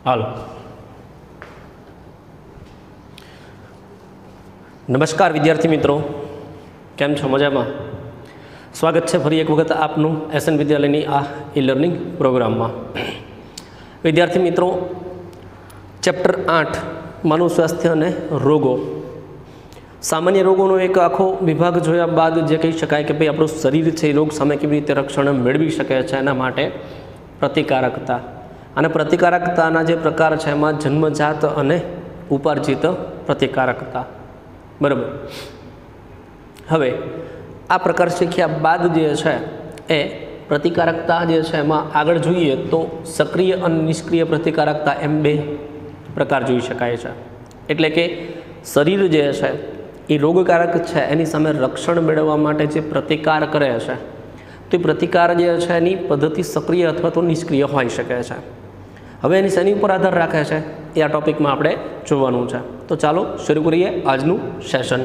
હાલો નમસ્કાર વિદ્યાર્થી મિત્રો, કેમ છો? મજામાં? સ્વાગત છે ફરી એક વખત આપનું એસએન વિદ્યાલયની આ ઈ લર્નિંગ પ્રોગ્રામમાં. વિદ્યાર્થી મિત્રો, ચેપ્ટર 8 માનવ સ્વાસ્થ્ય અને રોગો, સામાન્ય રોગોનો એક આખો વિભાગ જોયા બાદ જે કહી શકાય કે ભાઈ આપણું શરીર છે એ રોગ સામે કેવી રીતે રક્ષણ મેળવી શકે છે, એના માટે પ્રતિકારકતા અને પ્રતિકારકતાના જે પ્રકાર છે એમાં જન્મજાત અને ઉપાર્જિત પ્રતિકારકતા. બરાબર. હવે આ પ્રકાર શીખ્યા બાદ જે છે એ પ્રતિકારકતા જે છે એમાં આગળ જોઈએ તો સક્રિય અને નિષ્ક્રિય પ્રતિકારકતા એમ બે પ્રકાર જોઈ શકાય છે. એટલે કે શરીર જે છે એ રોગકારક છે એની સામે રક્ષણ મેળવવા માટે જે પ્રતિકાર કરે છે તો એ પ્રતિકાર જે છે એની પદ્ધતિ સક્રિય અથવા તો નિષ્ક્રિય હોઈ શકે છે. હવે એની શેની ઉપર આધાર રાખે છે એ આ ટોપિકમાં આપણે જોવાનું છે. તો ચાલો શરૂ કરીએ આજનું સેશન.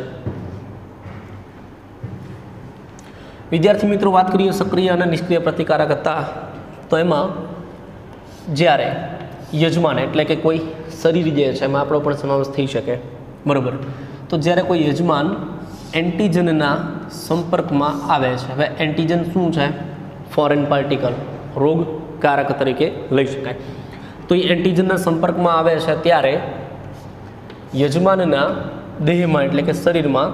વિદ્યાર્થી મિત્રો, વાત કરીએ સક્રિય અને નિષ્ક્રિય પ્રતિકારકતા, તો એમાં જ્યારે યજમાન એટલે કે કોઈ શરીર જે છે એમાં આપણો પણ સમાવેશ થઈ શકે. બરાબર. તો જ્યારે કોઈ યજમાન એન્ટીજનના સંપર્કમાં આવે છે, હવે એન્ટીજન શું છે? ફોરેન પાર્ટિકલ, રોગકારક તરીકે લઈ શકાય. તો એ એન્ટીજનના સંપર્કમાં આવે છે ત્યારે યજમાનના દેહમાં એટલે કે શરીરમાં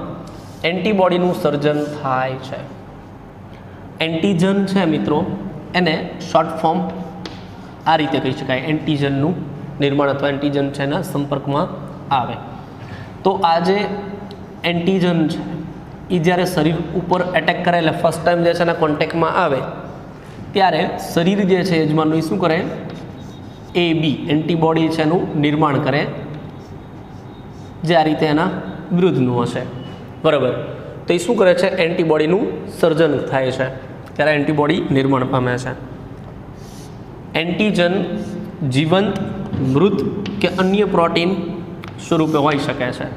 એન્ટીબોડીનું સર્જન થાય છે. એન્ટીજન છે મિત્રો, એને શોર્ટ ફોર્મ આ રીતે કહી શકાય, એન્ટીજનનું નિર્માણ અથવા એન્ટીજન છે એના સંપર્કમાં આવે તો આ જે એન્ટીજન છે એ જ્યારે શરીર ઉપર એટેક કરે એટલે ફર્સ્ટ ટાઈમ જે છે એના કોન્ટેક્ટમાં આવે ત્યારે શરીર જે છે યજમાનનું એ શું કરે? AB એન્ટીબોડી છે એનું નિર્માણ કરે, જે આ રીતે એના વિરુદ્ધનું હશે. બરાબર. તો એ શું કરે છે? એન્ટીબોડીનું સર્જન થાય છે ત્યારે એન્ટીબોડી નિર્માણ પામે છે. એન્ટીજન જીવંત, મૃત કે અન્ય પ્રોટીન સ્વરૂપે હોઈ શકે છે.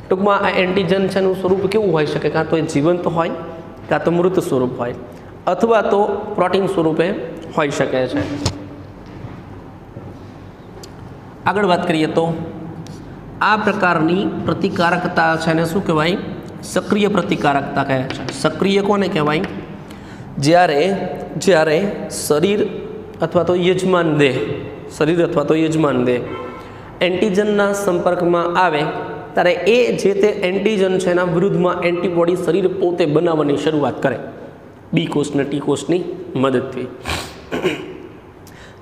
ટૂંકમાં આ એન્ટીજન છે એનું સ્વરૂપ કેવું હોઈ શકે? કાં તો એ જીવંત હોય, કાં તો મૃત સ્વરૂપ હોય, અથવા તો પ્રોટીન સ્વરૂપે હોઈ શકે છે. આગળ વાત કરીએ તો આ પ્રકારની પ્રતિકારકતા છે એને શું કહેવાય? સક્રિય પ્રતિકારકતા કહે છે. સક્રિય કોને કહેવાય? જ્યારે શરીર અથવા તો યજમાન દેહ, શરીર અથવા તો યજમાન દેહ એન્ટીજનના સંપર્કમાં આવે ત્યારે એ જે તે એન્ટીજન છે એના વિરુદ્ધમાં એન્ટીબોડી શરીર પોતે બનાવવાની શરૂઆત કરે બી કોષ અને ટી કોષની મદદથી.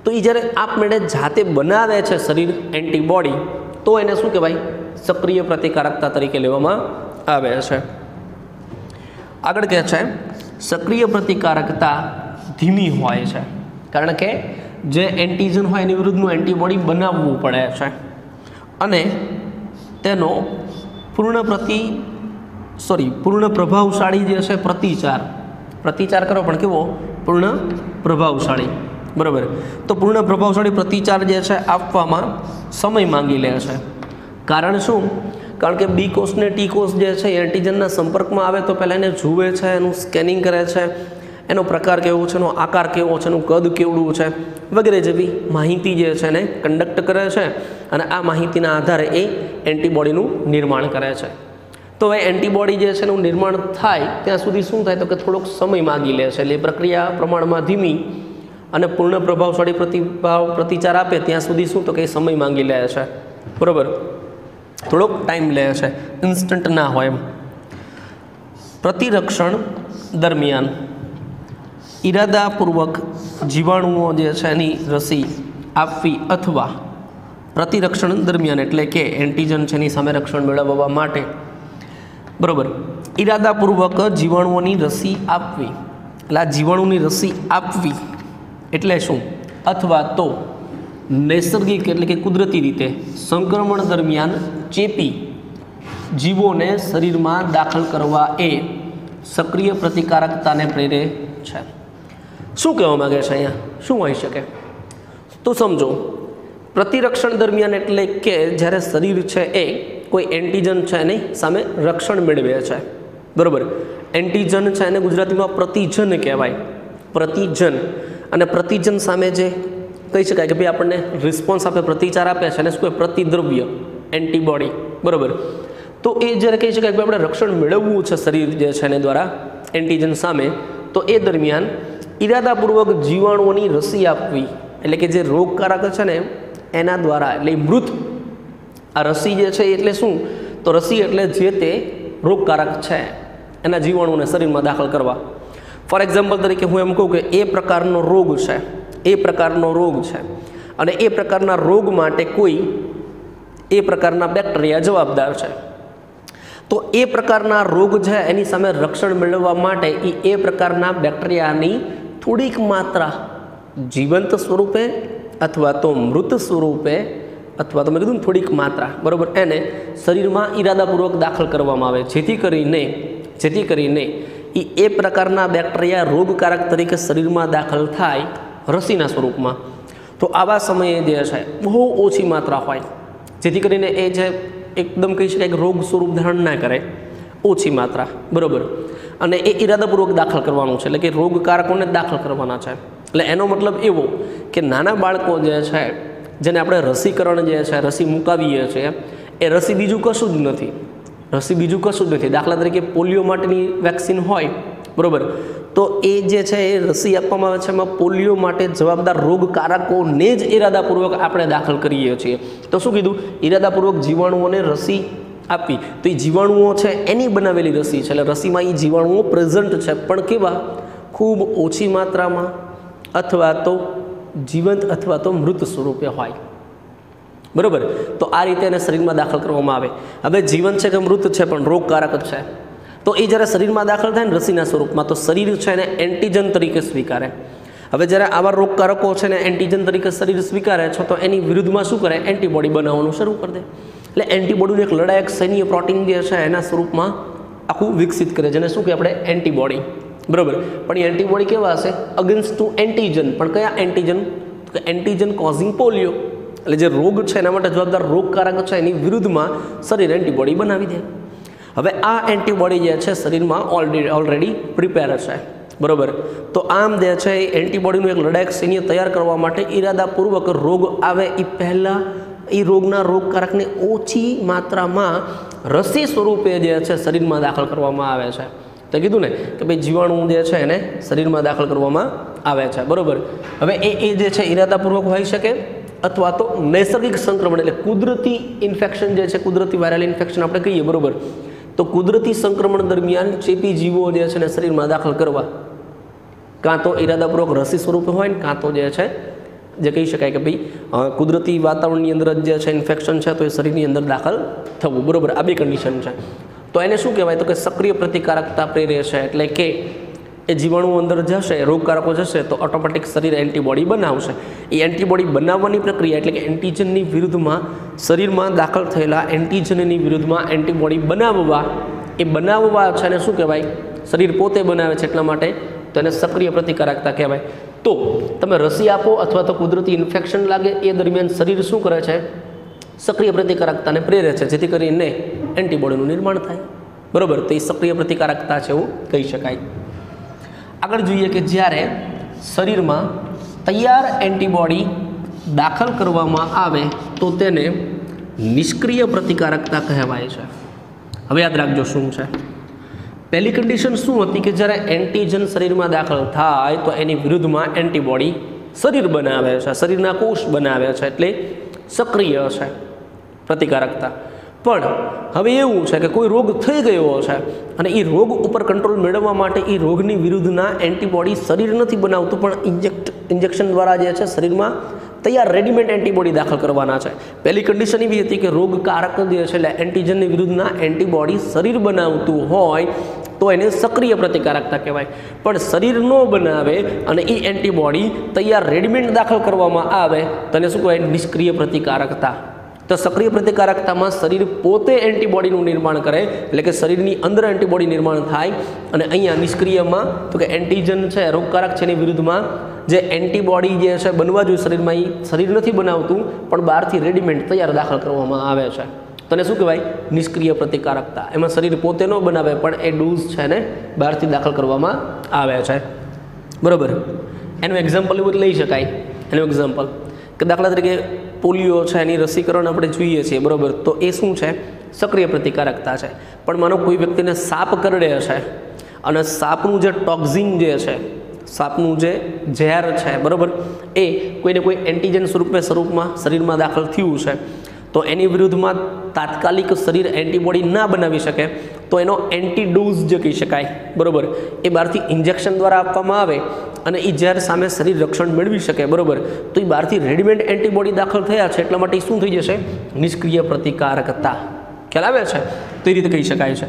તો એ જ્યારે આપમેળે જાતે બનાવે છે શરીર એન્ટીબોડી, તો એને શું કહેવાય? સક્રિય પ્રતિકારકતા તરીકે લેવામાં આવે છે. આગળ કહે છે સક્રિય પ્રતિકારકતા ધીમી હોય છે, કારણ કે જે એન્ટીજન હોય એની વિરુદ્ધનું એન્ટીબોડી બનાવવું પડે છે અને તેનો પૂર્ણ પ્રભાવશાળી જે છે પ્રતિચાર કરો પણ કેવો? પૂર્ણ પ્રભાવશાળી. બરાબર. તો પૂર્ણ પ્રભાવશાળી પ્રતિચાર જે છે આપવામાં સમય માંગી લે છે. કારણ શું? કારણ કે બી કોષ ને ટી કોષ જે છે એન્ટીજનના સંપર્કમાં આવે તો પહેલાં એને જુએ છે, એનું સ્કેનિંગ કરે છે, એનો પ્રકાર કેવો છે, એનો આકાર કેવો છે, એનું કદ કેવડું છે વગેરે જેવી માહિતી જે છે એને કંડક્ટ કરે છે અને આ માહિતીના આધારે એ એન્ટીબોડીનું નિર્માણ કરે છે. તો એ એન્ટીબોડી જે છે એનું નિર્માણ થાય ત્યાં સુધી શું થાય? તો કે થોડોક સમય માગી લે છે. એટલે એ પ્રક્રિયા પ્રમાણમાં ધીમી અને પૂર્ણ પ્રભાવશાળી પ્રતિચાર આપે ત્યાં સુધી શું? તો કે સમય માંગી લે છે. બરાબર. થોડોક ટાઈમ લે છે, ઇન્સ્ટન્ટ ના હોય એમ. પ્રતિરક્ષણ દરમિયાન ઈરાદાપૂર્વક જીવાણુઓ જે છે એની રસી આપવી અથવા પ્રતિરક્ષણ દરમિયાન એટલે કે એન્ટીજન છે એની સામે રક્ષણ મેળવવા માટે બરાબર ઈરાદાપૂર્વક જીવાણુઓની રસી આપવી, એટલે આ જીવાણુની રસી આપવી એટલે શું? અથવા તો નૈસર્ગિક એટલે કે કુદરતી રીતે સંક્રમણ દરમિયાન ચેપી જીવોને શરીરમાં દાખલ કરવા એ સક્રિય પ્રતિકારકતાને પ્રેરે છે. શું કહેવા માગે છે અહીંયા? શું હોઈ શકે? તો સમજો, પ્રતિરક્ષણ દરમિયાન એટલે કે જ્યારે શરીર છે એ કોઈ એન્ટીજન છે એની સામે રક્ષણ મેળવે છે. બરાબર. એન્ટીજન છે એને ગુજરાતીમાં પ્રતિજન કહેવાય. પ્રતિજન અને પ્રતિજન સામે જે કહી શકાય કે ભાઈ આપણને રિસ્પોન્સ આપે, પ્રતિચાર આપે છે, અને શું કહેવાય? પ્રતિદ્રવ્ય, એન્ટીબોડી, બરાબર. તો એ જ્યારે કહી શકાય કે આપણે રક્ષણ મેળવવું છે શરીર જે છે એને દ્વારા એન્ટીજન સામે, તો એ દરમિયાન ઈરાદાપૂર્વક જીવાણુઓની રસી આપવી, એટલે કે જે રોગકારક છે ને એના દ્વારા, એટલે મૃત આ રસી જે છે એટલે શું? તો રસી એટલે જે તે રોગકારક છે એના જીવાણુઓને શરીરમાં દાખલ કરવા. ફોર એક્ઝામ્પલ તરીકે હું એમ કહું કે એ પ્રકારનો રોગ છે, એ પ્રકારનો રોગ છે, અને એ પ્રકારના રોગ માટે કોઈ એ પ્રકારના બેક્ટેરિયા જવાબદાર છે. તો એ પ્રકારના રોગ છે એની સામે રક્ષણ મેળવવા માટે એ પ્રકારના બેક્ટેરિયાની થોડીક માત્રા જીવંત સ્વરૂપે અથવા તો મૃત સ્વરૂપે, અથવા તો મેં કીધું થોડીક માત્રા, બરાબર, એને શરીરમાં ઈરાદાપૂર્વક દાખલ કરવામાં આવે, જેથી કરીને એ પ્રકારના બેક્ટેરિયા રોગકારક તરીકે શરીરમાં દાખલ થાય રસીના સ્વરૂપમાં. તો આવા સમયે જે છે બહુ ઓછી માત્રા હોય, જેથી કરીને એ જે એકદમ કહી શકાય કે રોગ સ્વરૂપ ધારણ ના કરે, ઓછી માત્રા, બરાબર. અને એ ઈરાદાપૂર્વક દાખલ કરવાનું છે, એટલે કે રોગકારકોને દાખલ કરવાના છે. એટલે એનો મતલબ એવો કે નાના બાળકો જે છે જેને આપણે રસીકરણ જે છે રસી મુકાવીએ છીએ, એ રસી બીજું કશું જ નથી, દાખલા તરીકે પોલિયો માટેની વેક્સિન હોય, બરાબર, તો એ જે છે એ રસી આપવામાં આવે છે, એમાં પોલિયો માટે જવાબદાર રોગકારકોને જ ઈરાદાપૂર્વક આપણે દાખલ કરીએ છીએ. તો શું કીધું? ઈરાદાપૂર્વક જીવાણુઓને રસી આપી. તો એ જીવાણુઓ છે એની બનાવેલી રસી છે, એટલે રસીમાં એ જીવાણુઓ પ્રેઝન્ટ છે, પણ કેવા? ખૂબ ઓછી માત્રામાં, અથવા તો જીવંત અથવા તો મૃત સ્વરૂપે હોય, બરાબર. તો આ રીતે એને શરીરમાં દાખલ કરવામાં આવે. હવે જીવંત છે કે મૃત છે પણ રોગકારક જ છે, તો એ જ્યારે શરીરમાં દાખલ થાય ને રસીના સ્વરૂપમાં, તો શરીર છે એને એન્ટીજન તરીકે સ્વીકારે. હવે જ્યારે આવા રોગકારકો છે ને એન્ટીજન તરીકે શરીર સ્વીકારે છે, તો એની વિરુદ્ધમાં શું કરે? એન્ટીબોડી બનાવવાનું શરૂ કરી દે. એટલે એન્ટીબોડીનું એક લડાયક સૈન્ય પ્રોટીન જે છે એના સ્વરૂપમાં આખું વિકસિત કરે, જેને શું કહે આપણે? એન્ટીબોડી, બરાબર. પણ એ એન્ટીબોડી કેવા હશે? Against to antigen. પણ કયા એન્ટીજન? તો એન્ટીજન કોઝિંગ પોલિયો, એટલે જે રોગ છે એના માટે જવાબદાર રોગકારક છે એની વિરુદ્ધમાં શરીર એન્ટીબોડી બનાવી દે. હવે આ એન્ટીબોડી જે છે શરીરમાં ઓલરેડી પ્રિપેર છે, બરાબર. તો આમ જે છે એ એન્ટીબોડીનું એક લડાયક સૈન્ય તૈયાર કરવા માટે ઈરાદાપૂર્વક રોગ આવે એ પહેલાં એ રોગના રોગકારકને ઓછી માત્રામાં રસી સ્વરૂપે જે છે શરીરમાં દાખલ કરવામાં આવે છે. તો કીધું ને કે ભાઈ જીવાણુ જે છે એને શરીરમાં દાખલ કરવામાં આવે છે, બરાબર. હવે એ જે છે ઈરાદાપૂર્વક હોઈ શકે, અથવા તો નૈસર્ગિક સંક્રમણ, એટલે કુદરતી ઇન્ફેક્શન જે છે, કુદરતી વાયરલ ઇન્ફેક્શન આપણે કહીએ, બરાબર. તો કુદરતી સંક્રમણ દરમિયાન ચેપી જીવો જે છે ને શરીરમાં દાખલ કરવા, કાં તો ઈરાદાપૂર્વક રસી સ્વરૂપે હોય ને, કાં તો જે છે જે કહી શકાય કે ભાઈ કુદરતી વાતાવરણની અંદર જે છે ઇન્ફેક્શન છે તો એ શરીરની અંદર દાખલ થવું, બરાબર. આ બે કન્ડિશન છે. તો એને શું કહેવાય? તો કે સક્રિય પ્રતિકારકતા પ્રેરે છે, એટલે કે એ જીવાણુ અંદર જશે, રોગકારકો જશે, તો ઓટોમેટિક શરીર એન્ટીબોડી બનાવશે. એ એન્ટીબોડી બનાવવાની પ્રક્રિયા, એટલે કે એન્ટીજનની વિરુદ્ધમાં શરીરમાં દાખલ થયેલા એન્ટીજનની વિરુદ્ધમાં એન્ટીબોડી બનાવવા છે એને શું કહેવાય? શરીર પોતે બનાવે છે, એટલા માટે તો એને સક્રિય પ્રતિકારકતા કહેવાય. તો તમે રસી આપો અથવા તો કુદરતી ઇન્ફેક્શન લાગે એ દરમિયાન શરીર શું કરે છે? સક્રિય પ્રતિકારકતાને પ્રેરે છે, જેથી કરીને એન્ટીબોડીનું નિર્માણ થાય, બરાબર. તો એ સક્રિય પ્રતિકારકતા છે એવું કહી શકાય. આગળ જોઈએ કે જ્યારે શરીરમાં તૈયાર એન્ટીબોડી દાખલ કરવામાં આવે તો તેને નિષ્ક્રિય પ્રતિકારકતા કહેવાય છે. હવે યાદ રાખજો શું છે. પહેલી કન્ડિશન શું હતી કે જ્યારે એન્ટીજન શરીરમાં દાખલ થાય તો એની વિરુદ્ધમાં એન્ટીબોડી શરીર બનાવે છે, શરીરના કોષ બનાવે છે, એટલે સક્રિય છે પ્રતિકારકતા. પણ હવે એવું છે કે કોઈ રોગ થઈ ગયો છે અને એ રોગ ઉપર કંટ્રોલ મેળવવા માટે એ રોગની વિરુદ્ધના એન્ટીબોડી શરીર નથી બનાવતું, પણ ઇન્જેક્શન દ્વારા જે છે શરીરમાં તૈયાર રેડીમેડ એન્ટીબોડી દાખલ કરવાના છે. પહેલી કન્ડિશન એવી હતી કે રોગકારક જે છે એટલે એન્ટીજનની વિરુદ્ધના એન્ટીબોડી શરીર બનાવતું હોય તો એને સક્રિય પ્રતિકારકતા કહેવાય. પણ શરીર ન બનાવે અને એ એન્ટીબોડી તૈયાર રેડીમેડ દાખલ કરવામાં આવે તો એને શું કહેવાય? નિષ્ક્રિય પ્રતિકારકતા. તો સક્રિય પ્રતિકારકતામાં શરીર પોતે એન્ટીબોડીનું નિર્માણ કરે, એટલે કે શરીરની અંદર એન્ટીબોડી નિર્માણ થાય, અને અહીંયા નિષ્ક્રિયમાં તો કે એન્ટીજન છે રોગકારક છે એની વિરુદ્ધમાં જે એન્ટીબોડી જે છે બનવા જોઈએ શરીરમાં, એ શરીર નથી બનાવતું પણ બહારથી રેડીમેડ તૈયાર દાખલ કરવામાં આવે છે. તો એને શું કહેવાય? નિષ્ક્રિય પ્રતિકારકતા. એમાં શરીર પોતે ન બનાવે પણ એ ડોઝ છે ને બહારથી દાખલ કરવામાં આવે છે, બરાબર. એનું એક્ઝામ્પલ એવું લઈ શકાય. એનું એક્ઝામ્પલ કે દાખલા તરીકે પોલિયો છે એની રસીકરણ આપણે જોઈએ છીએ, બરાબર, તો એ શું છે? સક્રિય પ્રતિકારકતા છે. પણ માનો કોઈ વ્યક્તિને સાપ કરડે છે અને સાપનું જે ટોક્ઝિન જે છે, સાપનું જે ઝેર છે, બરાબર, એ કોઈને કોઈ એન્ટીજન સ્વરૂપમાં શરીરમાં દાખલ થયું છે, તો એની વિરુદ્ધમાં તાત્કાલિક શરીર એન્ટીબોડી ના બનાવી શકે તો એનો એન્ટીડોઝ જે કહી શકાય, બરાબર, એ બહારથી ઇન્જેક્શન દ્વારા આપવામાં આવે અને એ ઝેર સામે શરીર રક્ષણ મેળવી શકે, બરાબર, તો એ બહારથી રેડીમેડ એન્ટીબોડી દાખલ થયા છે એટલા માટે શું થઈ જશે? નિષ્ક્રિય પ્રતિકારકતા. ખ્યાલ આવે છે? તો એ રીતે કહી શકાય છે.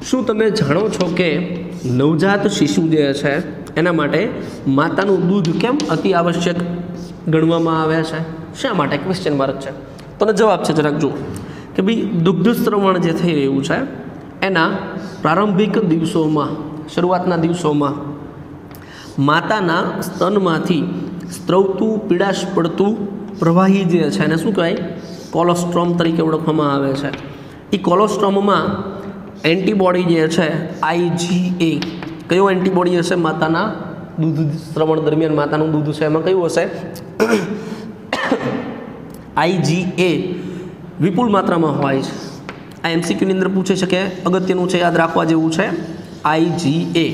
શું તમે જાણો છો કે નવજાત શિશુ જે છે એના માટે માતાનું દૂધ કેમ અતિ આવશ્યક ગણવામાં આવે છે? શા માટે? ક્વેશ્ચન માર્ક છે. તો જવાબ છે, જરાક જુઓ કે ભાઈ દુગ્ધ સ્રવણ જે થઈ રહ્યું છે એના પ્રારંભિક દિવસોમાં, શરૂઆતના દિવસોમાં માતાના સ્તનમાંથી સ્ત્રવતું પીડાશ પડતું પ્રવાહી જે છે એને શું કહેવાય? કોલોસ્ટ્રોમ તરીકે ઓળખવામાં આવે છે. એ કોલોસ્ટ્રોમમાં એન્ટીબોડી જે છે IgA, કયો એન્ટીબોડી હશે? માતાના દૂધ શ્રવણ દરમિયાન માતાનું દૂધ છે એમાં કયું હશે? IgA વિપુલ માત્રામાં હોય છે. આ MCQની અંદર પૂછે છે કે અગત્યનું છે, યાદ રાખવા જેવું છે, IgA.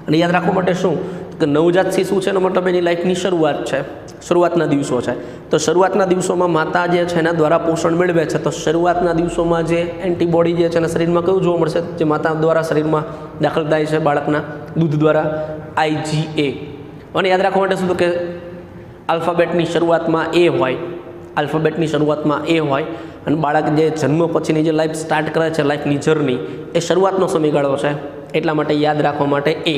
અને યાદ રાખવા માટે શું કે નવજાત શિશુ છે એનો મતલબ એની લાઈફની શરૂઆત છે, શરૂઆતના દિવસો છે. તો શરૂઆતના દિવસોમાં માતા જે છે એના દ્વારા પોષણ મેળવે છે. તો શરૂઆતના દિવસોમાં જે એન્ટીબોડી જે છે એના શરીરમાં કયું જોવા મળશે? જે માતા દ્વારા શરીરમાં દાખલ થાય છે બાળકના દૂધ દ્વારા, IgA. અને યાદ રાખવા માટે શું તો કે આલ્ફાબેટની શરૂઆતમાં A હોય, આલ્ફાબેટની શરૂઆતમાં A હોય અને બાળક જે જન્મ પછીની જે લાઈફ સ્ટાર્ટ કરે છે, લાઈફની જર્ની, એ શરૂઆતનો સમયગાળો છે એટલા માટે યાદ રાખવા માટે A.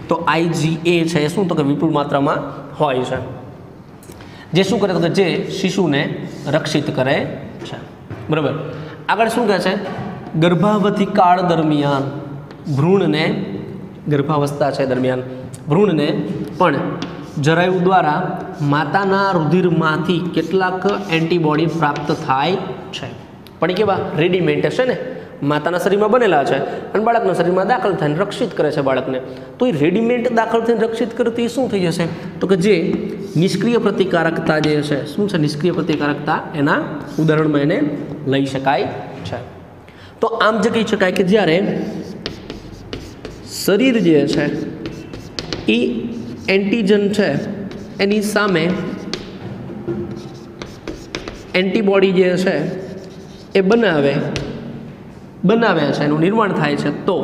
તો IgA છે એ શું તો કે વિપુલ માત્રામાં હોય છે, જે શું કરે તો કે જે શિશુને રક્ષિત કરે છે, બરાબર. આગળ શું કહે છે? ગર્ભાવધિ કાળ દરમિયાન ભ્રૂણને, ગર્ભાવસ્થા છે દરમિયાન ભ્રૂણને પણ જરાયુ દ્વારા માતાના રુધિરમાંથી કેટલાક એન્ટીબોડી પ્રાપ્ત થાય છે. પણ એ કેવા? રેડીમેડ હશે ને, માતાના શરીરમાં બનેલા છે અને બાળકના શરીરમાં દાખલ થઈને રક્ષિત કરે છે બાળકને. તો એ રેડીમેડ દાખલ થઈને રક્ષિત કરતી શું થઈ જશે? તો કે જે નિષ્ક્રિય પ્રતિકારકતા જે છે, શું છે નિષ્ક્રિય પ્રતિકારકતા? એના ઉદાહરણમાં એને લઈ શકાય છે. તો આમ જે કહી શકાય કે જ્યારે શરીર જે છે એ એન્ટીજન છે એની સામે એન્ટીબોડી જે છે એ બનાવે છે, એનું નિર્માણ થાય છે, તો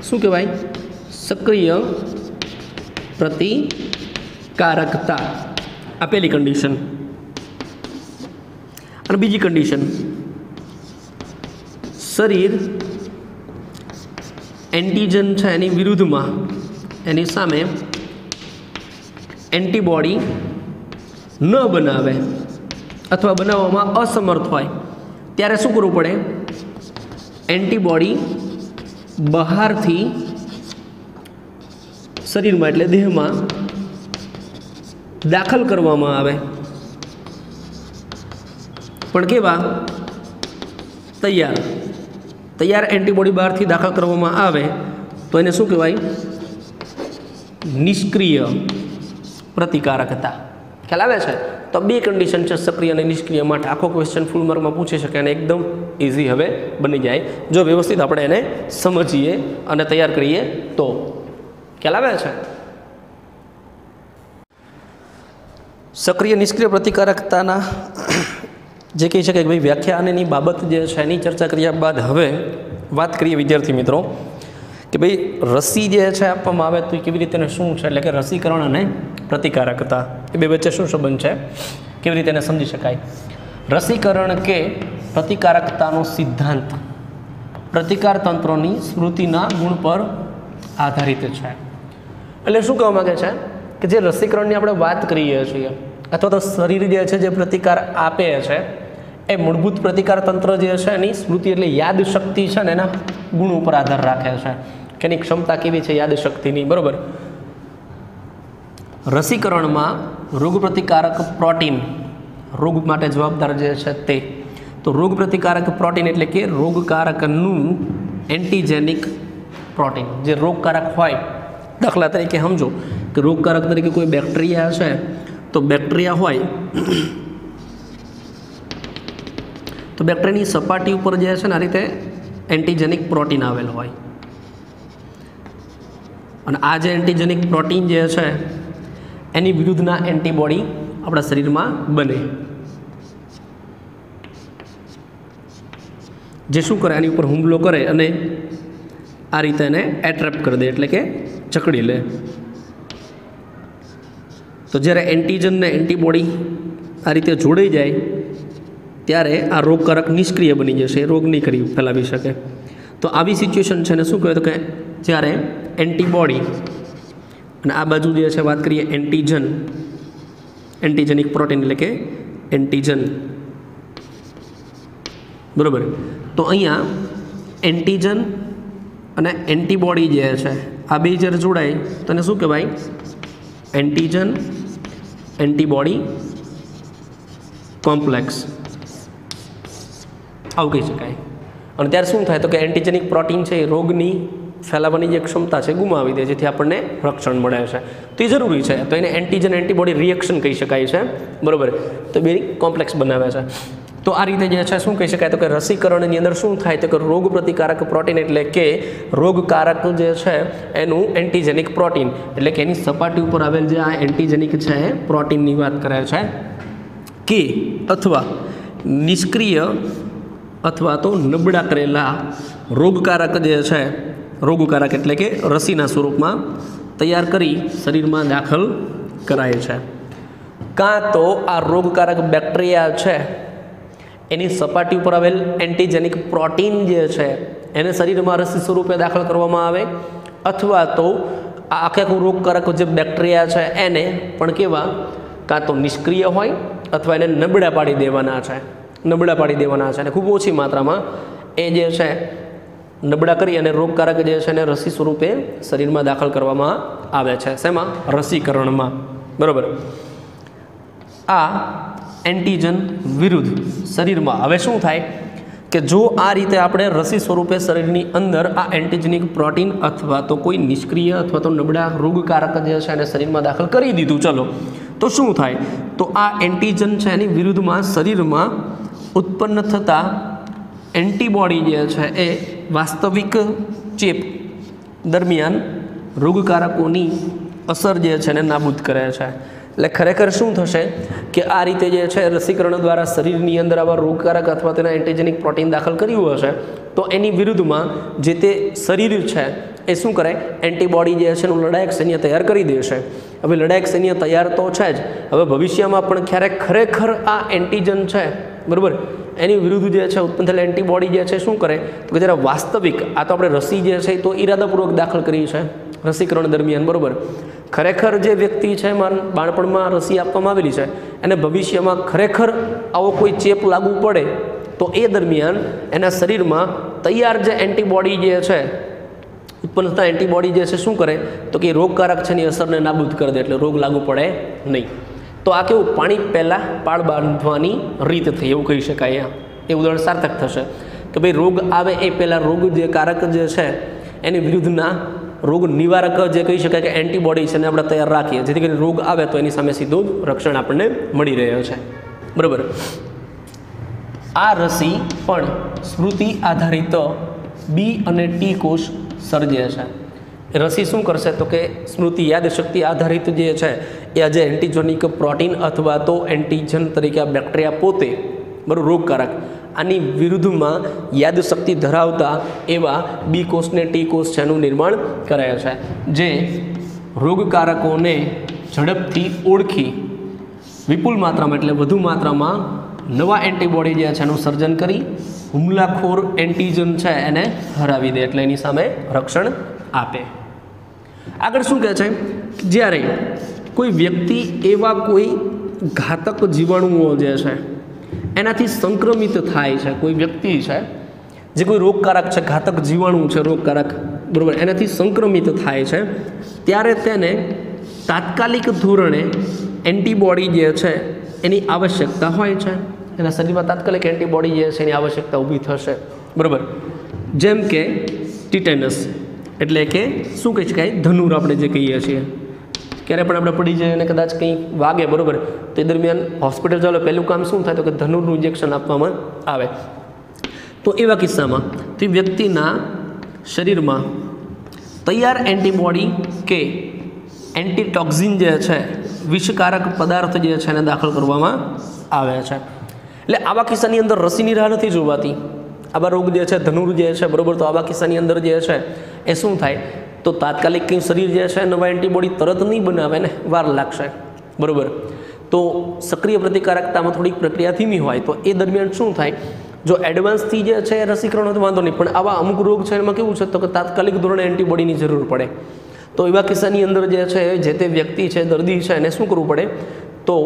શું કહેવાય? સક્રિય પ્રતિકારકતા. આ પહેલી કન્ડિશન. અને બીજી કન્ડિશન, શરીર એન્ટીજન છે એની વિરુદ્ધમાં, એની સામે એન્ટીબોડી ન બનાવે અથવા બનાવવામાં અસમર્થ હોય ત્યારે શું કરવું પડે? એન્ટીબોડી બહારથી શરીરમાં એટલે દેહમાં દાખલ કરવામાં આવે. પણ કેવા? તૈયાર એન્ટીબોડી બહારથી દાખલ કરવામાં આવે તો એને શું કહેવાય? નિષ્ક્રિય પ્રતિકારકતા. ખ્યાલ આવે છે? તો બે કન્ડિશન છે સક્રિય અને નિષ્ક્રિય માટે. આખો ક્વેશ્ચન ફૂલ માર્કમાં પૂછી શકે અને એકદમ ઇઝી હવે બની જાય જો વ્યવસ્થિત આપણે એને સમજીએ અને તૈયાર કરીએ તો. ખ્યાલ આવે છે? સક્રિય નિષ્ક્રિય પ્રતિકારકતાના જે કહી શકાય કે ભાઈ વ્યાખ્યા અને એની બાબત જે છે એની ચર્ચા કર્યા બાદ હવે વાત કરીએ વિદ્યાર્થી મિત્રો કે ભાઈ રસી જે છે આપવામાં આવે તો એ કેવી રીતે શું છે, એટલે કે રસીકરણ અને પ્રતિકારકતા એ બે વચ્ચે શું સંબંધ છે, કેવી રીતે એને સમજી શકાય. રસીકરણ કે પ્રતિકારકતાનો સિદ્ધાંત પ્રતિકાર તંત્રોની સ્મૃતિના ગુણ પર આધારિત છે. એટલે શું કહેવા માગે છે કે જે રસીકરણની આપણે વાત કરીએ છીએ અથવા તો શરીર જે છે જે પ્રતિકાર આપે છે એ મૂળભૂત પ્રતિકાર તંત્ર જે છે એની સ્મૃતિ એટલે યાદ શક્તિ છે ને એના ગુણ ઉપર આધાર રાખે છે કે એની ક્ષમતા કેવી છે યાદ શક્તિની, બરાબર. રસીકરણમાં રોગ પ્રતિકારક પ્રોટીન, રોગ માટે જવાબદાર જે છે તે, તો રોગ પ્રતિકારક પ્રોટીન એટલે કે રોગકારકનું એન્ટીજેનિક પ્રોટીન જે રોગકારક હોય. દાખલા તરીકે સમજો કે રોગકારક તરીકે કોઈ બેક્ટેરિયા છે તો તો બેક્ટેરિયા હોય તો બેક્ટેરિયાની સપાટી ઉપર જે છે ને આ રીતે એન્ટીજેનિક પ્રોટીન આવેલ હોય અને આ જે એન્ટીજેનિક પ્રોટીન જે છે એની વિરુદ્ધના એન્ટીબોડી આપણા શરીરમાં બને, જે શું કરે આની ઉપર હુમલો કરે અને આ રીતે એને એટ્રેપ કરી દે, એટલે કે જકડી લે. તો જ્યારે એન્ટીજન ને એન્ટીબોડી આ રીતે જોડાઈ જાય ત્યારે આ રોગકારક નિષ્ક્રિય બની જશે, રોગ નહીં ફેલાવી શકે. તો આવી સિચ્યુએશન છે ને શું કહેવાય, તો કે જ્યારે એન્ટીબોડી અને આ બાજુ જે છે વાત કરીએ એન્ટીજન, એન્ટીજેનિક પ્રોટીન એટલે કે એન્ટીજન, બરાબર. તો અહીંયા એન્ટીજન અને એન્ટીબોડી જે છે આ બે જ્યારે જોડાય તો એને શું કહેવાય, એન્ટીજન એન્ટીબોડી કોમ્પ્લેક્સ આવું કહી શકાય. અને ત્યારે શું થાય તો કે એન્ટીજેનિક પ્રોટીન છે એ રોગની ફેલાવાની જે ક્ષમતા છે ગુમાવી દે, જેથી આપણને રક્ષણ મળે છે. તો એ જરૂરી છે. તો એને એન્ટીજન એન્ટીબોડી રિએક્શન કહી શકાય છે, બરાબર. તો બે કોમ્પ્લેક્સ બનાવે છે. તો આ રીતે જે છે શું કહી શકાય, તો કે રસીકરણની અંદર શું થાય તો કે રોગ પ્રતિકારક પ્રોટીન એટલે કે રોગકારક જે છે એનું એન્ટીજેનિક પ્રોટીન એટલે કે એની સપાટી ઉપર આવેલ જે આ એન્ટીજેનિક છે પ્રોટીનની વાત કરે છે કે અથવા નિષ્ક્રિય અથવા તો નબળા કરેલા રોગકારક જે છે, રોગકારક એટલે કે રસીના સ્વરૂપમાં તૈયાર કરી શરીરમાં દાખલ કરાય છે. કાં તો આ રોગકારક બેક્ટેરિયા છે એની સપાટી ઉપર આવેલ એન્ટીજેનિક પ્રોટીન જે છે એને શરીરમાં રસી સ્વરૂપે દાખલ કરવામાં આવે, અથવા તો આ આખું રોગકારક જે બેક્ટેરિયા છે એને પણ કેવા કાં તો નિષ્ક્રિય હોય અથવા એને નબળા પાડી દેવાના છે, નબળા પાડી દેવાના છે અને ખૂબ ઓછી માત્રામાં એ જે છે નબળા કરી અને રોગકારક જે છે એને રસી સ્વરૂપે શરીરમાં દાખલ કરવામાં આવે છે. શેમાં? રસીકરણમાં, બરાબર. આ એન્ટીજન વિરુદ્ધ શરીરમાં હવે શું થાય કે જો આ રીતે આપણે રસી સ્વરૂપે શરીરની અંદર આ એન્ટીજેનિક પ્રોટીન અથવા તો કોઈ નિષ્ક્રિય અથવા તો નબળા રોગકારક જે છે એને શરીરમાં દાખલ કરી દીધું, ચલો તો શું થાય તો આ એન્ટીજન છે એની વિરુદ્ધમાં શરીરમાં ઉત્પન્ન થતા એન્ટીબોડી જે છે એ વાસ્તવિક ચેપ દરમિયાન રોગકારકોની અસર જે છે એને નાબૂદ કરે છે. એટલે ખરેખર શું થશે કે આ રીતે જે છે રસીકરણ દ્વારા શરીરની અંદર આવા રોગકારક અથવા તેના એન્ટીજેનિક પ્રોટીન દાખલ કર્યું હશે તો એની વિરુદ્ધમાં જે તે શરીર છે એ શું કરે, એન્ટીબોડી જે છે એનું લડાયક સૈન્ય તૈયાર કરી દેશે. હવે લડાયક સૈન્ય તૈયાર તો છે જ, હવે ભવિષ્યમાં પણ ક્યારેક ખરેખર આ એન્ટીજન છે, બરાબર, એની વિરુદ્ધ જે છે ઉત્પન્ન થયેલ એન્ટીબોડી જે છે શું કરે તો કે જ્યારે વાસ્તવિક આ તો આપણે રસી જે છે તો ઈરાદાપૂર્વક દાખલ કરી છે રસીકરણ દરમિયાન, બરાબર. ખરેખર જે વ્યક્તિ છે બાળપણમાં રસી આપવામાં આવેલી છે એને ભવિષ્યમાં ખરેખર આવો કોઈ ચેપ લાગુ પડે તો એ દરમિયાન એના શરીરમાં તૈયાર જે એન્ટીબોડી જે છે ઉત્પન્ન થતા એન્ટીબોડી જે છે શું કરે તો કે રોગકારક છે એની અસરને નાબૂદ કરી દે, એટલે રોગ લાગુ પડે નહીં. તો આ કેવું પાણી પહેલાં પાળ બાંધવાની રીત થઈ એવું કહી શકાય. એ ઉદાહરણ સાર્થક થશે કે ભાઈ રોગ આવે એ પહેલાં રોગ જે કારક જે છે એની વિરુદ્ધના રોગ નિવારક જે કહી શકાય કે એન્ટીબોડી છે એને આપણે તૈયાર રાખીએ, જેથી કરીને રોગ આવે તો એની સામે સીધું જ રક્ષણ આપણને મળી રહ્યો છે, બરાબર. આ રસી પણ સ્મૃતિ આધારિત બી અને ટી કોષ સર્જે છે. રસી શું કરશે તો કે સ્મૃતિ યાદશક્તિ આધારિત જે છે એ આજે એન્ટીજેનિક પ્રોટીન અથવા તો એન્ટીજન તરીકે આ બેક્ટેરિયા પોતે, બરાબર, રોગકારક આની વિરુદ્ધમાં યાદશક્તિ ધરાવતા એવા બી કોષને ટી કોષ છે એનું નિર્માણ કરે છે, જે રોગકારકોને ઝડપથી ઓળખી વિપુલ માત્રામાં એટલે વધુ માત્રામાં નવા એન્ટીબોડી જે છે એનું સર્જન કરી હુમલાખોર એન્ટીજન છે એને હરાવી દે, એટલે એની સામે રક્ષણ આપે. આગળ શું કહે છે, જ્યારે કોઈ વ્યક્તિ એવા કોઈ ઘાતક જીવાણુઓ જે છે એનાથી સંક્રમિત થાય છે, કોઈ વ્યક્તિ છે જે કોઈ રોગકારક છે, ઘાતક જીવાણુ છે રોગકારક, બરાબર, એનાથી સંક્રમિત થાય છે ત્યારે તેને તાત્કાલિક ધોરણે એન્ટીબોડી જે છે એની આવશ્યકતા હોય છે. એના શરીરમાં તાત્કાલિક એન્ટીબોડી જે છે એની આવશ્યકતા ઊભી થશે, બરાબર. જેમ કે ટીટેનસ એટલે કે શું કહી શકાય ધનુર આપણે જે કહીએ છીએ, ક્યારે પણ આપણે પડી જાય અને કદાચ કંઈ વાગે, બરાબર, તો એ દરમિયાન હોસ્પિટલ ચાલો પહેલું કામ શું થાય તો કે ધનુરનું ઇન્જેક્શન આપવામાં આવે. તો એવા કિસ્સામાં તે વ્યક્તિના શરીરમાં તૈયાર એન્ટીબોડી કે એન્ટીટોક્સિન જે છે, વિષકારક પદાર્થ જે છે એને દાખલ કરવામાં આવે છે. એટલે આવા કિસ્સાની અંદર રસીની રાહ નથી જોવાતી. આવા રોગ જે છે, ધનુર જે છે, બરાબર, તો આવા કિસ્સાની અંદર જે છે એ શું થાય તો તાત્કાલિક કંઈ શરીર જે છે નવા એન્ટીબોડી તરત નહીં બનાવે ને, વાર લાગશે, બરાબર. તો સક્રિય પ્રતિકારકતામાં થોડીક પ્રક્રિયા ધીમી હોય તો એ દરમિયાન શું થાય, જો એડવાન્સથી જે છે રસીકરણ તો વાંધો નહીં, પણ આવા અમુક રોગ છે એમાં કેવું છે તો કે તાત્કાલિક ધોરણે એન્ટીબોડીની જરૂર પડે. તો એવા કિસ્સાની અંદર જે છે જે તે વ્યક્તિ છે, દર્દી છે, એને શું કરવું પડે તો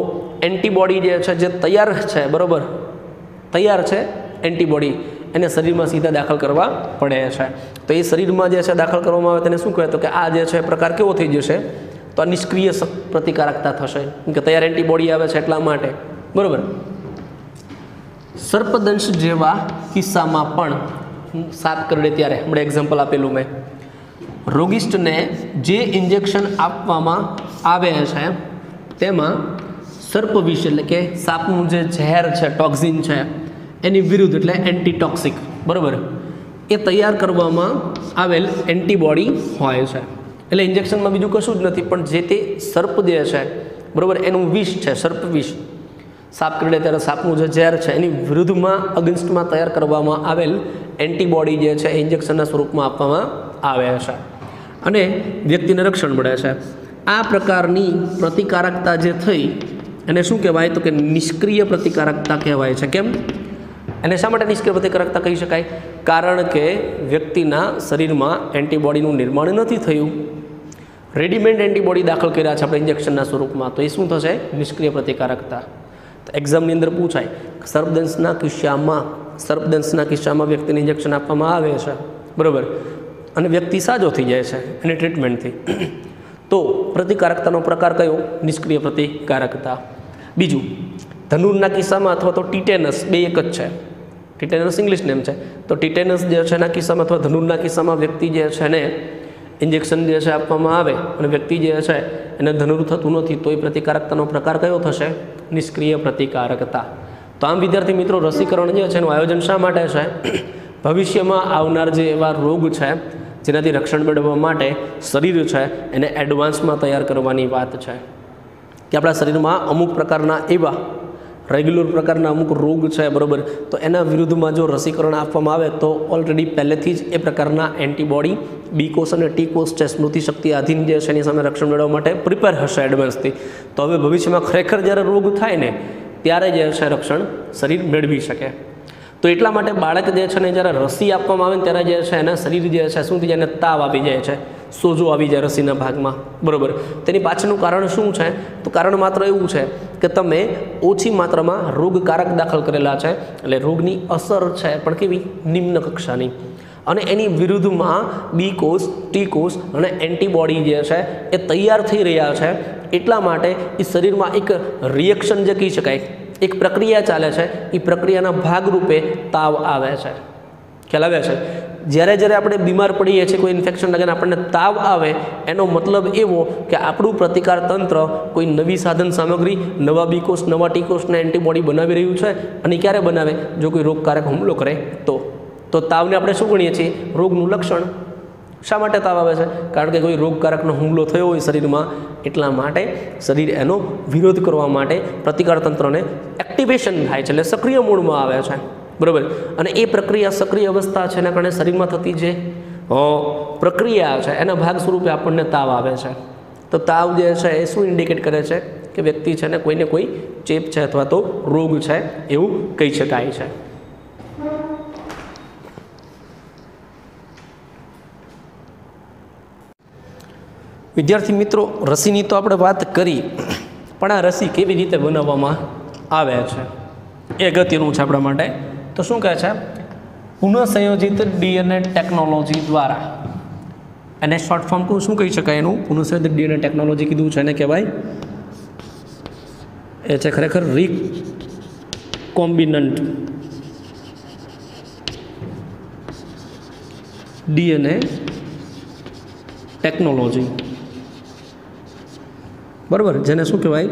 એન્ટીબોડી જે છે જે તૈયાર છે, બરાબર, તૈયાર છે એન્ટીબોડી, એને શરીરમાં સીધા દાખલ કરવા પડે છે. તો એ શરીરમાં જે છે દાખલ કરવામાં આવે તેને શું કહે તો કે આ જે છે પ્રકાર કેવો થઈ જશે તો આ નિષ્ક્રિય પ્રતિકારકતા થશે, કે તૈયાર એન્ટીબોડી આવે છે એટલા માટે, બરાબર. સર્પદંશ જેવા કિસ્સામાં પણ સાપ કરડે ત્યારે આપણે એક્ઝામ્પલ આપેલું મેં, રોગિસ્ટને જે ઇન્જેક્શન આપવામાં આવે છે તેમાં સર્પવિષ એટલે કે સાપનું જે ઝેર છે, ટોક્સિન છે, એની વિરુદ્ધ એટલે એન્ટીટોક્સિક, બરાબર, એ તૈયાર કરવામાં આવેલ એન્ટીબોડી હોય છે. એટલે ઇન્જેક્શનમાં બીજું કશું જ નથી, પણ જે તે સર્પ જે છે, બરાબર, એનું વિષ છે, સર્પ વિષ, સાપ કરડે ત્યારે સાપનું જે ઝેર છે એની વિરુદ્ધમાં અગેન્સ્ટમાં તૈયાર કરવામાં આવેલ એન્ટીબોડી જે છે એ ઇન્જેક્શનના સ્વરૂપમાં આપવામાં આવે છે અને વ્યક્તિને રક્ષણ મળે છે. આ પ્રકારની પ્રતિકારકતા જે થઈ એને શું કહેવાય તો કે નિષ્ક્રિય પ્રતિકારકતા કહેવાય છે. કેમ? એને શા માટે નિષ્ક્રિય પ્રતિકારકતા કહી શકાય? કારણ કે વ્યક્તિના શરીરમાં એન્ટીબોડીનું નિર્માણ નથી થયું, રેડીમેડ એન્ટીબોડી દાખલ કર્યા છે આપણે ઇન્જેક્શનના સ્વરૂપમાં, તો એ શું થશે? નિષ્ક્રિય પ્રતિકારકતા. તો એક્ઝામની અંદર પૂછાય, સર્પદંશના કિસ્સામાં વ્યક્તિને ઇન્જેક્શન આપવામાં આવે છે, બરાબર, અને વ્યક્તિ સાજો થઈ જાય છે એની ટ્રીટમેન્ટથી, તો પ્રતિકારકતાનો પ્રકાર કયો? નિષ્ક્રિય પ્રતિકારકતા. બીજું, ધનુરના કિસ્સામાં અથવા તો ટીટેનસ, બે એક જ છે, ટીટેનસ ઇંગ્લિશ નેમ છે, તો ટીટેનસ જે છે એના કિસ્સામાં અથવા ધનુરના કિસ્સામાં વ્યક્તિ જે છે ને ઇન્જેક્શન જે છે આપવામાં આવે અને વ્યક્તિ જે છે એને ધનુર થતું નથી, તો એ પ્રતિકારકતાનો પ્રકાર કયો થશે? નિષ્ક્રિય પ્રતિકારકતા. તો આમ વિદ્યાર્થી મિત્રો, રસીકરણ જે છે એનું આયોજન શા માટે છે? ભવિષ્યમાં આવનાર જે એવા રોગ છે જેનાથી રક્ષણ મેળવવા માટે શરીર છે એને એડવાન્સમાં તૈયાર કરવાની વાત છે, કે આપણા શરીરમાં અમુક પ્રકારના એવા રેગ્યુલર પ્રકારના અમુક રોગ છે, બરાબર, તો એના વિરુદ્ધમાં જો રસીકરણ આપવામાં આવે તો ઓલરેડી પહેલેથી જ એ પ્રકારના એન્ટીબોડી બી કોષ અને ટી કોષ છે, સ્મૃતિ શક્તિ આધીન જે છે એની સામે રક્ષણ મેળવવા માટે પ્રિપેર હશે એડવાન્સથી. તો હવે ભવિષ્યમાં ખરેખર જ્યારે રોગ થાય ને ત્યારે જે છે રક્ષણ શરીર મેળવી શકે. તો એટલા માટે બાળક જે છે ને જ્યારે રસી આપવામાં આવે ને ત્યારે જે છે એના શરીર જે છે શું થઈ જાય, એને તાવ આવી જાય છે, સોજો આવી જાય રસીના ભાગમાં, બરાબર. તેની પાછળનું કારણ શું છે? તો કારણ માત્ર એવું છે કે તમે ઓછી માત્રામાં રોગકારક દાખલ કરેલા છે, એટલે રોગની અસર છે પણ કેવી? નિમ્ન કક્ષાની, અને એની વિરુદ્ધમાં બી કોષ, ટી કોષ અને એન્ટીબોડી જે છે એ તૈયાર થઈ રહ્યા છે. એટલા માટે એ શરીરમાં એક રિએક્શન જે કહી શકાય, એક પ્રક્રિયા ચાલે છે, એ પ્રક્રિયાના ભાગરૂપે તાવ આવે છે. ખ્યાલ આવે છે? જ્યારે આપણે બીમાર પડીએ છીએ, કોઈ ઇન્ફેક્શન લાગે ને આપણને તાવ આવે, એનો મતલબ એવો કે આપણું પ્રતિકાર તંત્ર કોઈ નવી સાધન સામગ્રી, નવા બી કોષ, નવા ટી કોષને એન્ટીબોડી બનાવી રહ્યું છે. અને ક્યારે બનાવે? જો કોઈ રોગકારક હુમલો કરે તો તાવને આપણે શું ગણીએ છીએ? રોગનું લક્ષણ. શા માટે તાવ આવે છે? કારણ કે કોઈ રોગકારકનો હુમલો થયો હોય શરીરમાં, એટલા માટે શરીર એનો વિરોધ કરવા માટે પ્રતિકાર તંત્રને એક્ટિવેશન થાય છે, એટલે સક્રિય મોડમાં આવે છે, બરાબર. અને એ પ્રક્રિયા, સક્રિય અવસ્થા છે એના કારણે શરીરમાં થતી જે પ્રક્રિયા છે એના ભાગ સ્વરૂપે આપણને તાવ આવે છે. તો તાવ જે છે એ શું ઇન્ડિકેટ કરે છે? કે વ્યક્તિ છે ને કોઈને કોઈ ચેપ છે અથવા તો રોગ છે એવું કહી શકાય છે. વિદ્યાર્થી મિત્રો, રસીની તો આપણે વાત કરી, પણ આ રસી કેવી રીતે બનાવવામાં આવે છે એ અગત્યનું છે આપણા માટે. તો શું કહે છે? પુનઃસંયોજિત ડીએનએ ટેકનોલોજી દ્વારા, એને શોર્ટ ફોર્મ શું કહી શકાય? એનું પુનઃસંયોજિત ડીએનએ ટેકનોલોજી કીધું છે એને કહેવાય, એ છે ખરેખર રિકોમ્બિનન્ટ ડીએનએ ટેકનોલોજી. બરાબર, જેને શું કહેવાય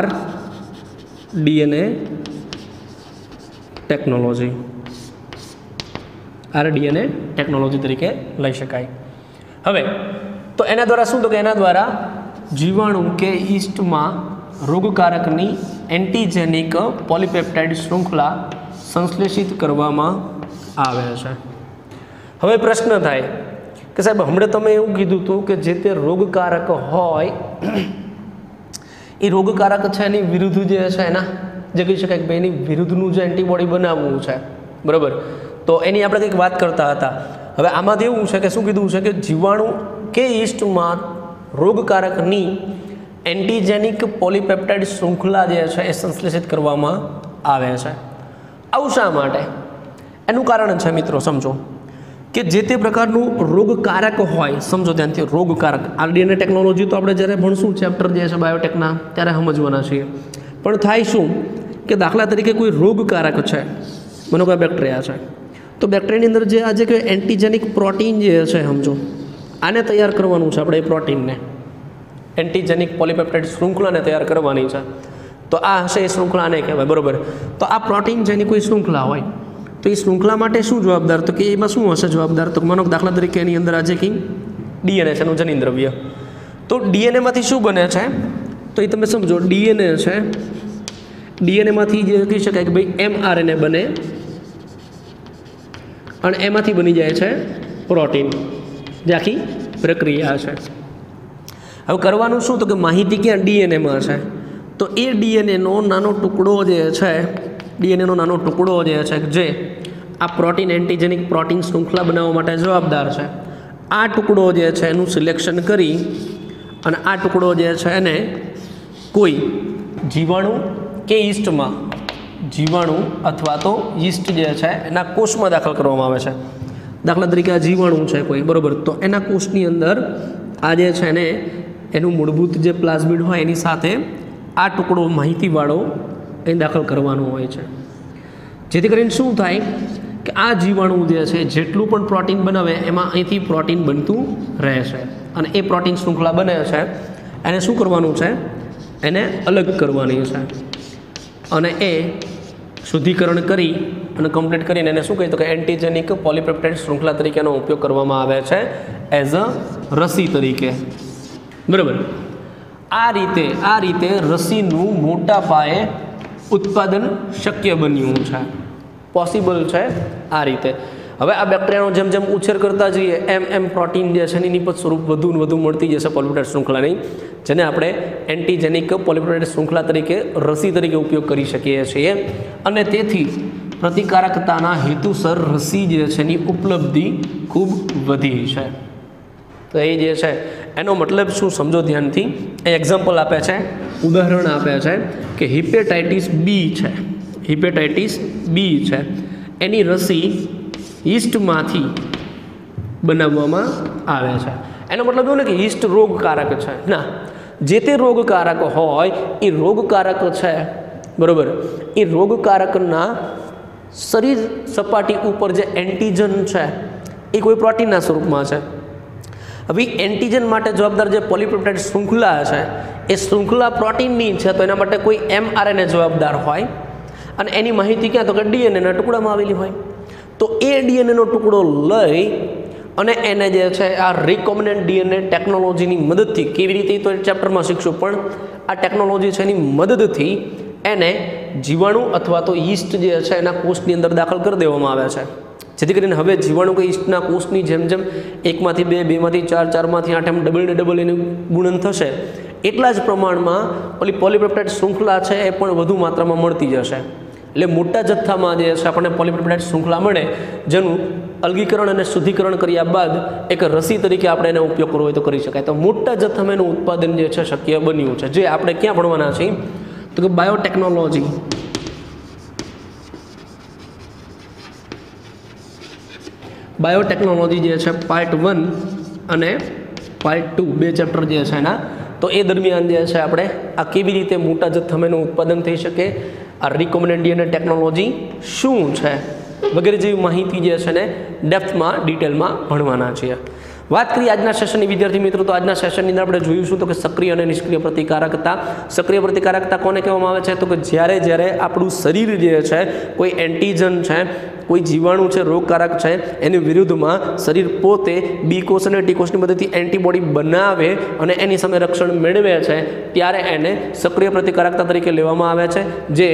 RDNA ટેકનોલોજી, RDNA ટેકનોલોજી તરીકે લઈ શકાય. હવે તો એના દ્વારા શું, તો કે એના દ્વારા જીવાણુ કે યીસ્ટમાં રોગકારકની એન્ટીજેનિક પોલીપેપ્ટાઇડ શૃંખલા સંશ્લેષિત કરવામાં આવે છે. હવે પ્રશ્ન થાય કે સાહેબ હમણાં તમે એવું કીધું હતું કે જે તે રોગકારક હોય એ રોગકારક છે એની વિરુદ્ધ જે છે એના જે કહી શકાય કે ભાઈ એની વિરુદ્ધનું જે એન્ટીબોડી બનાવવું છે, બરાબર, તો એની આપણે કંઈક વાત કરતા હતા. હવે આમાંથી એવું છે કે શું કીધું છે કે જીવાણુ કે યીસ્ટમાં રોગકારકની એન્ટીજેનિક પોલીપેપ્ટાઇડ શૃંખલા જે છે એ સંશ્લેષિત કરવામાં આવે છે. આવું શા માટે? એનું કારણ છે મિત્રો, સમજો કે જે તે પ્રકારનું રોગકારક હોય, સમજો ધ્યાનથી, રોગકારક RDNA ટેકનોલોજી તો આપણે જ્યારે ભણશું ચેપ્ટર જે છે બાયોટેકના ત્યારે સમજવાના છીએ. પણ થાય શું કે દાખલા તરીકે કોઈ રોગકારક છે, માનો કે બેક્ટેરિયા છે, તો બેક્ટેરિયાની અંદર જે આજે કે એન્ટીજેનિક પ્રોટીન જે છે, સમજો આને તૈયાર કરવાનું છે આપણે, એ પ્રોટીનને એન્ટીજેનિક પોલીપેપ્ટાઇડ શૃંખલાને તૈયાર કરવાની છે. તો આ હશે એ શૃંખલા આને કહેવાય, બરાબર. તો આ પ્રોટીન છે એની કોઈ શૃંખલા હોય, તો એ શૃંખલા માટે શું જવાબદાર, તો કે એમાં શું હશે જવાબદાર, તો માનો દાખલા તરીકે એની અંદર આજે કે DNA છે, એનું જનીન દ્રવ્ય. તો DNAમાંથી શું બને છે, તો એ તમે સમજો DNA છે, DNAમાંથી જે કહી શકાય કે ભાઈ mRNA બને અને એમાંથી બની જાય છે પ્રોટીન, જે આખી પ્રક્રિયા છે. હવે કરવાનું શું, તો કે માહિતી ક્યાં DNAમાં છે, તો એ DNAનો નાનો ટુકડો જે છે, DNAનો નાનો ટુકડો જે છે જે આ પ્રોટીન એન્ટીજેનિક પ્રોટીન શૃંખલા બનાવવા માટે જવાબદાર છે, આ ટુકડો જે છે એનું સિલેક્શન કરી અને આ ટુકડો જે છે એને કોઈ જીવાણુ કે યીસ્ટમાં, જીવાણુ અથવા તો યીસ્ટ જે છે એના કોષમાં દાખલ કરવામાં આવે છે. દાખલા તરીકે આ જીવાણુ છે કોઈ, બરાબર, તો એના કોષની અંદર આ જે છે એને એનું મૂળભૂત જે પ્લાઝમિડ હોય એની સાથે આ ટુકડો માહિતીવાળો એ દાખલ કરવાનો હોય છે. જેથી કરીને શું થાય કે આ જીવાણુ જે છે જેટલું પણ પ્રોટીન બનાવે એમાં અહીંથી પ્રોટીન બનતું રહે છે અને એ પ્રોટીન શૃંખલા બને છે એને શું કરવાનું છે, એને અલગ કરવાની છે અને એ શુદ્ધિકરણ કરી અને કમ્પ્લીટ કરીને એને શું કહે, તો કે એન્ટીજેનિક પોલીપેપ્ટાઇડ શૃંખલા તરીકેનો ઉપયોગ કરવામાં આવે છે એઝ અ રસી તરીકે, બરાબર. આ રીતે રસીનું મોટા પાયે ઉત્પાદન શક્ય બન્યું છે, પોસિબલ છે આ રીતે. હવે આ બેક્ટેરિયાનો જેમ જેમ ઉછેર કરતા જઈએ એમ પ્રોટીન જે છે એની નિપજ સ્વરૂપ વધુ ને વધુ મળતી જશે પોલીપેપ્ટાઇડ શૃંખલાની, જેને આપણે એન્ટીજેનિક પોલીપેપ્ટાઇડ શૃંખલા તરીકે રસી તરીકે ઉપયોગ કરી શકીએ છીએ. અને તેથી પ્રતિકારકતાના હેતુસર રસી જે છે એની ઉપલબ્ધિ ખૂબ વધી છે. તો એ જે છે એનો મતલબ શું, સમજો ધ્યાનથી. એ એક્ઝામ્પલ આપે છે, ઉદાહરણ આપે છે કે હિપેટાઇટિસ બી છે, હિપેટાઇટિસ બી છે એની રસી યીસ્ટમાંથી બનાવવામાં આવે છે. એનો મતલબ એવું ને કે યીસ્ટ રોગકારક છે ના, જે તે રોગકારક હોય એ રોગકારક છે, બરાબર, એ રોગકારકના શરીર સપાટી ઉપર જે એન્ટીજન છે એ કોઈ પ્રોટીનના સ્વરૂપમાં છે. હવે એન્ટીજન માટે જવાબદાર જે પોલીપેપ્ટાઇડ શૃંખલા છે એ શૃંખલા પ્રોટીનની છે, તો એના માટે કોઈ mRNA જવાબદાર હોય અને એની માહિતી ક્યાં, તો કે DNAના ટુકડામાં આવેલી હોય. તો એ DNAનો ટુકડો લઈ અને એને જે છે આ રિકોમ્બિનન્ટ DNA ટેકનોલોજીની મદદથી, કેવી રીતે તો ચેપ્ટરમાં શીખશું, પણ આ ટેકનોલોજી છે એની મદદથી એને જીવાણુ અથવા તો યીસ્ટ જે છે એના કોષની અંદર દાખલ કરી દેવામાં આવે છે. જેથી કરીને હવે જીવાણુ કે યીસ્ટના કોષની જેમ જેમ 1માંથી 2, 2માંથી 4, 4માંથી 8 એમ ડબલ ને ડબલ એનું ગુણન થશે, એટલા જ પ્રમાણમાં ઓલી પોલીપેપ્ટાઇડ શૃંખલા છે એ પણ વધુ માત્રામાં મળતી જશે. એટલે મોટા જથ્થામાં જે છે આપણને પોલીપેપ્ટાઇડ શૃંખલા મળે, જેનું અલગીકરણ અને શુદ્ધિકરણ કર્યા બાદ એક રસી તરીકે આપણે એનો ઉપયોગ કરવો હોય તો કરી શકાય. તો મોટા જથ્થામાં એનું ઉત્પાદન જે છે શક્ય બન્યું છે, જે આપણે ક્યાં ભણવાના છીએ, તો કે બાયોટેકનોલોજી, બાયોટેકનોલોજી જે છે પાર્ટ 1 અને પાર્ટ 2 બે ચેપ્ટર જે છે એના, તો એ દરમિયાન જે છે આપણે આ કેવી રીતે મોટા જથ્થામાં એનું ઉત્પાદન થઈ શકે, આ રિકોમ્બિનન્ટ DNA ટેકનોલોજી શું છે વગેરે જેવી માહિતી જે છે ને ડેપ્થમાં ડિટેલમાં ભણવાના છીએ. વાત કરીએ આજના સેશનની વિદ્યાર્થી મિત્રો, તો આજના સેશનની અંદર આપણે જોઈશું તો કે સક્રિય અને નિષ્ક્રિય પ્રતિકારકતા. સક્રિય પ્રતિકારકતા કોને કહેવામાં આવે છે? તો કે જ્યારે આપણું શરીર જે છે કોઈ એન્ટીજન છે, કોઈ જીવાણુ છે, રોગકારક છે, એની વિરુદ્ધમાં શરીર પોતે બી કોષ અને ટી કોષની મદદથી એન્ટીબોડી બનાવે અને એની સામે રક્ષણ મેળવે છે, ત્યારે એને સક્રિય પ્રતિકારકતા તરીકે લેવામાં આવે છે. જે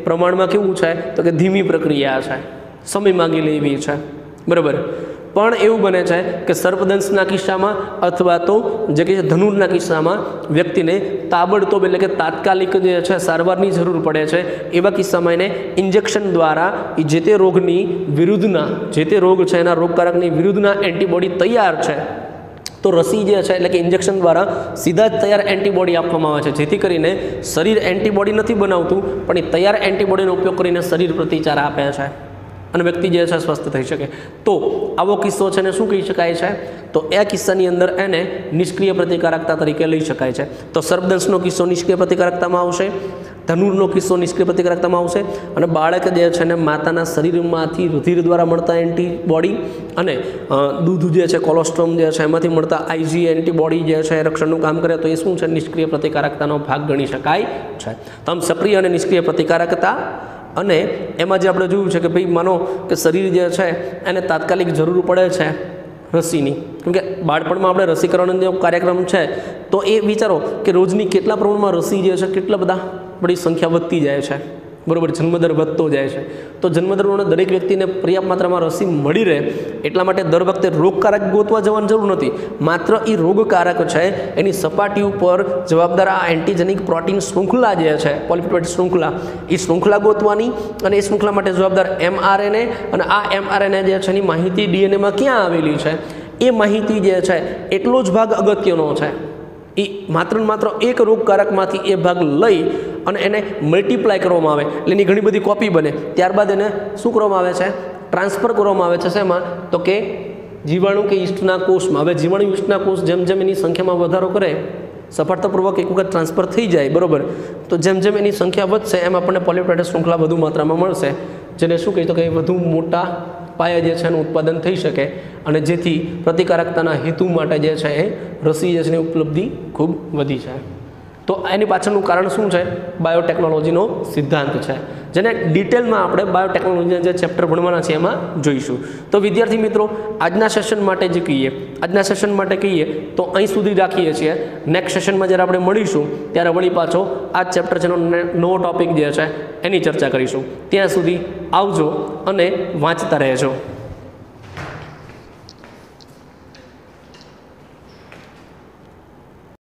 પ્રમાણમાં કેવું છે તો કે ધીમી પ્રક્રિયા છે, સમય માંગી લેવી છે, બરાબર. પણ એવું બને છે કે સર્પદંશના કિસ્સામાં અથવા તો જે કે ધનુરના કિસ્સામાં વ્યક્તિને તાબડતોબ એટલે કે તાત્કાલિક જે છે સારવારની જરૂર પડે છે. એવા કિસ્સામાં એને ઇન્જેક્શન દ્વારા જે તે રોગની વિરુદ્ધના, જે તે રોગ છે એના રોગકારકની વિરુદ્ધના એન્ટીબોડી તૈયાર છે તો રસી જે છે એટલે કે ઇન્જેક્શન દ્વારા સીધા જ તૈયાર એન્ટીબોડી આપવામાં આવે છે, જેથી કરીને શરીર એન્ટીબોડી નથી બનાવતું પણ એ તૈયાર એન્ટીબોડીનો ઉપયોગ કરીને શરીર પ્રતિચાર આપે છે અને વ્યક્તિ જે છે સ્વસ્થ થઈ શકે. તો આવો કિસ્સો છે ને શું કહી શકાય છે? તો એ કિસ્સાની અંદર એને નિષ્ક્રિય પ્રતિકારકતા તરીકે લઈ શકાય છે. તો સર્પદંશનો કિસ્સો નિષ્ક્રિય પ્રતિકારકતામાં આવશે, ધનુરનો કિસ્સો નિષ્ક્રિય પ્રતિકારકતામાં આવશે, અને બાળક જે છે ને માતાના શરીરમાંથી રુધિર દ્વારા મળતા એન્ટીબોડી અને દૂધ જે છે, કોલોસ્ટ્રોમ જે છે એમાંથી મળતા આઈજી એન્ટીબોડી જે છે રક્ષણનું કામ કરે, તો એ શું છે? નિષ્ક્રિય પ્રતિકારકતાનો ભાગ ગણી શકાય છે. તો આમ સક્રિય અને નિષ્ક્રિય પ્રતિકારકતા, અને એમાં જે આપણે જોયું છે કે ભાઈ માનો કે શરીર જે છે એને તાત્કાલિક જરૂર પડે છે રસીની, કેમકે બાળપણમાં આપણે રસીકરણનો જે કાર્યક્રમ છે તો એ વિચારો કે રોજની કેટલા પ્રમાણમાં રસી જે છે કેટલા બધા બધી સંખ્યા વધતી જાય છે, બરાબર. જન્મદર વધતો જાય છે, તો જન્મદરમાં દરેક વ્યક્તિને પર્યાપ્ત માત્રામાં રસી મળી રહે એટલા માટે દર વખતે રોગકારક ગોતવા જવાની જરૂર નથી. માત્ર એ રોગકારક છે એની સપાટી ઉપર જવાબદાર આ એન્ટીજેનિક પ્રોટીન શૃંખલા જે છે, પોલિપેપ્ટાઇડ શૃંખલા, એ શૃંખલા ગોતવાની, અને એ શૃંખલા માટે જવાબદાર mRNA, અને આ mRNA જે છે એની માહિતી DNAમાં ક્યાં આવેલી છે એ માહિતી જે છે એટલો જ ભાગ અગત્યનો છે. એ માત્ર ને માત્ર એક રોગકારકમાંથી એ ભાગ લઈ અને એને મલ્ટીપ્લાય કરવામાં આવે એટલે એની ઘણી બધી કોપી બને, ત્યારબાદ એને શું કરવામાં આવે છે? ટ્રાન્સફર કરવામાં આવે છે. શેમાં? તો કે જીવાણુ કે ઈસ્ટના કોષમાં. હવે જીવાણુ ઈસ્ટના કોષ જેમ જેમ એની સંખ્યામાં વધારો કરે, સફળતાપૂર્વક એક વખત ટ્રાન્સફર થઈ જાય, બરાબર, તો જેમ જેમ એની સંખ્યા વધશે એમ આપણને પોલિપેપ્ટાઇડ શૃંખલા વધુ માત્રામાં મળશે, જેને શું કહીએ તો કે વધુ મોટા પાયા જે છે એનું ઉત્પાદન થઈ શકે, અને જેથી પ્રતિકારકતાના હેતુ માટે જે છે એ રસી જે છે એની ઉપલબ્ધિ ખૂબ વધી છે. તો એની પાછળનું કારણ શું છે? બાયોટેકનોલોજીનો સિદ્ધાંત છે, જેને ડિટેલમાં આપણે બાયોટેકનોલોજીના જે ચેપ્ટર ભણવાના છે એમાં જોઈશું. તો વિદ્યાર્થી મિત્રો, આજના સેશન માટે કહીએ તો અહીં સુધી રાખીએ છીએ. નેક્સ્ટ સેશનમાં જ્યારે આપણે મળીશું ત્યારે વળી પાછો આ જ ચેપ્ટર છે નવો ટોપિક જે છે એની ચર્ચા કરીશું. ત્યાં સુધી આવજો અને વાંચતા રહેજો.